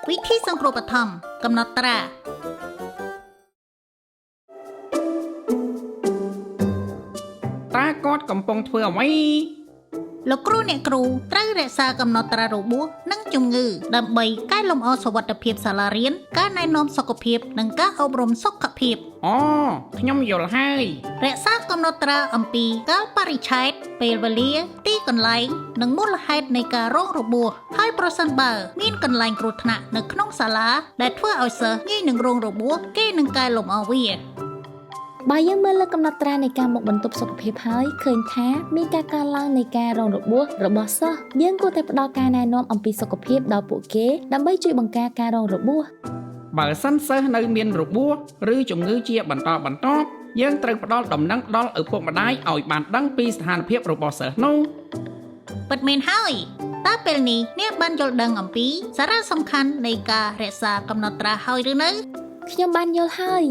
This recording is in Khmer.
วิธีសង្គ្រោះបឋមកំណត់ត្រាតាគាត់កំពុងធ្វើអ្វីលោកគ្រូអ្នកគ្រូត្រូវរក្សាកំណត់ត្រារបួសនិងជំងឺដើម្បីកែលម្អសុវត្ថិភាពសាលារៀនការណែនាំសុខភាពនិងការអប់រំសុខភាពអូខ្ញុំយល់ហើយរក្សាកំណត់ត្រាអំពីកាលបរិច្ឆេទពេលវេលាទីកន្លែងនិងមូលហេតុនៃការរងរបួសហើយប្រសិនបើមានកន្លែងគ្រោះថ្នាក់នៅក្នុងសាលាដែលធ្វើឲ្យសិស្សងាយនឹងរងរបួសគេនឹងកែលម្អវាបើយើងមើលលើកំណត់ត្រានៃការមកបន្ទប់សុខភាពហើយឃើញថាមានការកើនឡើងនៃការរងរបួសរបស់សិស្សយើងគួរតែផ្ដល់ការណែនាំអំពីសុខភាពដល់ពួកគេដើម្បីជួយបង្ការការរងរបួសបើសិនសិស្សនៅមានរបួសឬជំងឺជាបន្តបន្ទាប់យើងត្រូវផ្ដល់ដំណឹងដល់ឪពុកម្ដាយឲ្យបានដឹងពីស្ថានភាពរបស់សិស្សនោះពិតមែនហើយតើពេលនេះអ្នកបានយល់ដឹងអំពីសារៈសំខាន់នៃការរក្សាកំណត់ត្រាហើយឬនៅខ្ញុំបានយល់ហើយ